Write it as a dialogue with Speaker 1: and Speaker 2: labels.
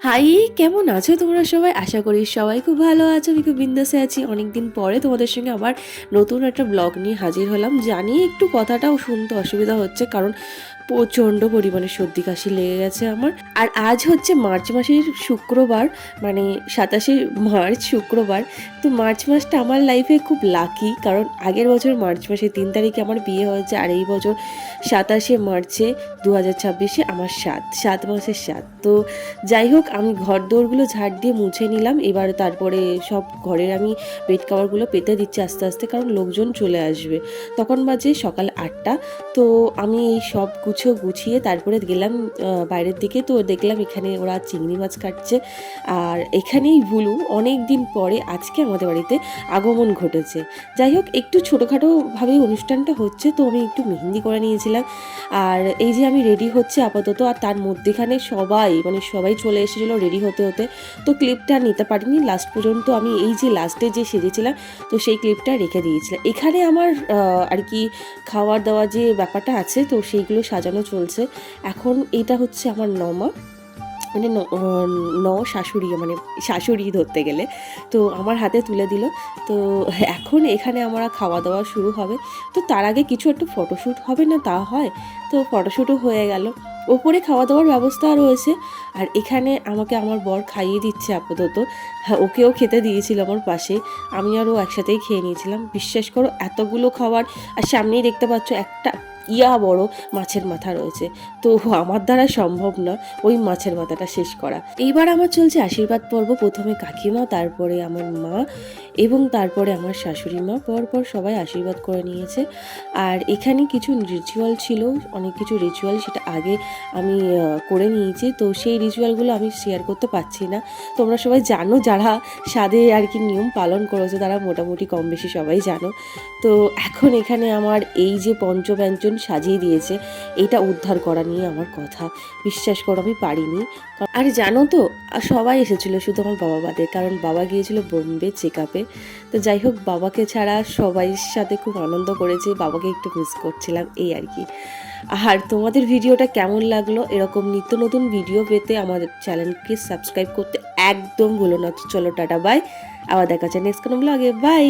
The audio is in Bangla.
Speaker 1: হাই, কেমন আছো তোমরা সবাই? আশা করি সবাই খুব ভালো আছো। আমি খুব বিন্দাসে আছি। অনেকদিন পরে তোমাদের সঙ্গে আবার নতুন একটা ব্লগ নিয়ে হাজির হলাম। জানি একটু কথাটাও শুনতে অসুবিধা হচ্ছে, কারণ প্রচণ্ড পরিমাণে সর্দি কাশি লেগে গেছে আমার। আর আজ হচ্ছে মার্চ মাসের শুক্রবার, মানে 27শে মার্চ শুক্রবার। তো মার্চ মাসটা আমার লাইফে খুব লাকি, কারণ আগের বছর মার্চ মাসে 3 তারিখে আমার বিয়ে হয়েছে, আর এই বছর 27শে মার্চে 2026-এ আমার 7 মাসের 7। তো যাই হোক, আমি ঘর দোরগুলো ঝাড় দিয়ে মুছে নিলাম। এবার তারপরে সব ঘরের আমি বেড কাভারগুলো পেতে দিচ্ছি আস্তে আস্তে, কারণ লোকজন চলে আসবে। তখন বাজে সকাল 8টা। তো আমি এই সব গুছিয়ে তারপরে গেলাম বাইরের দিকে। তো দেখলাম এখানে ওরা চিংড়ি মাছ কাটছে, আর এখানেই ভুলু অনেক দিন পরে আজকে আমাদের বাড়িতে আগমন ঘটেছে। যাই হোক, একটু ছোটোখাটোভাবেই অনুষ্ঠানটা হচ্ছে, তো আমি একটু মেহেন্দি করে নিয়েছিলাম। আর এই যে আমি রেডি হচ্ছে আপাতত, আর তার মধ্যেখানে সবাই চলে এসেছিলো রেডি হতে হতে। তো ক্লিপটা নিতে পারিনি লাস্ট পর্যন্ত। আমি এই যে লাস্টে যে সেজেছিলাম, তো সেই ক্লিপটা রেখে দিয়েছিলাম। এখানে আমার আর কি খাওয়ার দাওয়ার যে ব্যাপারটা আছে, তো সেইগুলো সাজানো চলছে। এখন এটা হচ্ছে আমার নমা, মানে শাশুড়ি, মানে শাশুড়ি ধরতে গেলে। তো আমার হাতে তুলে দিল। তো এখন এখানে আমরা খাওয়া দাওয়া শুরু হবে। তো তার আগে কিছু একটা ফটোশ্যুট হবে না তা হয়? তো ফটোশ্যুটও হয়ে গেল। ওপরে খাওয়া দাওয়ার ব্যবস্থা রয়েছে, আর এখানে আমাকে আমার বর খাইয়ে দিচ্ছে আপাতত। হ্যাঁ, ওকেও খেতে দিয়েছিল আমার পাশে। আমি আর ও একসাথেই খেয়ে নিয়েছিলাম। বিশ্বাস করো, এতগুলো খাবার, আর সামনেই দেখতে পাচ্ছ একটা বড় মাছের মাথা রয়েছে। তো আমার দ্বারা সম্ভব না ওই মাছের মাথাটা শেষ করা। এইবার আমার চলছে আশীর্বাদ পর্ব। প্রথমে কাকিমা, তারপরে আমার মা, এবং তারপরে আমার শাশুড়ি মা, পরপর সবাই আশীর্বাদ করে নিয়েছে। আর এখানে কিছু রিচুয়াল ছিল, অনেক কিছু রিচুয়াল, সেটা আগে আমি করে নিয়েছি। তো সেই রিচুয়ালগুলো আমি শেয়ার করতে পারছি না। তোমরা সবাই জানো, যারা স্বাদে আর কি নিয়ম পালন করেছে তারা মোটামুটি কম বেশি সবাই জানো। তো এখন এখানে আমার এই যে পঞ্চব্যঞ্জন সাজিয়ে দিয়েছে, এটা উদ্ধার করা নিয়ে আমার কথা। বিশ্বাস করো, আমি পারিনি। আর জানো তো, সবাই এসেছিলো শুধু আমার বাবা বাদে, কারণ বাবা গিয়েছিল বোম্বে চেক আপে। তো যাই হোক, বাবাকে ছাড়া সবাই সাথে খুব আনন্দ করেছে, বাবাকে একটু মিস করছিলাম, এই আর কি। আর তোমাদের ভিডিওটা কেমন লাগলো? এরকম নিত্য নতুন ভিডিও পেতে আমাদের চ্যানেলকে সাবস্ক্রাইব করতে একদম ভুলো না। চলো টাটা, বাই। আবার দেখা যাচ্ছে নেক্সট কোনো ব্লগে। বাই।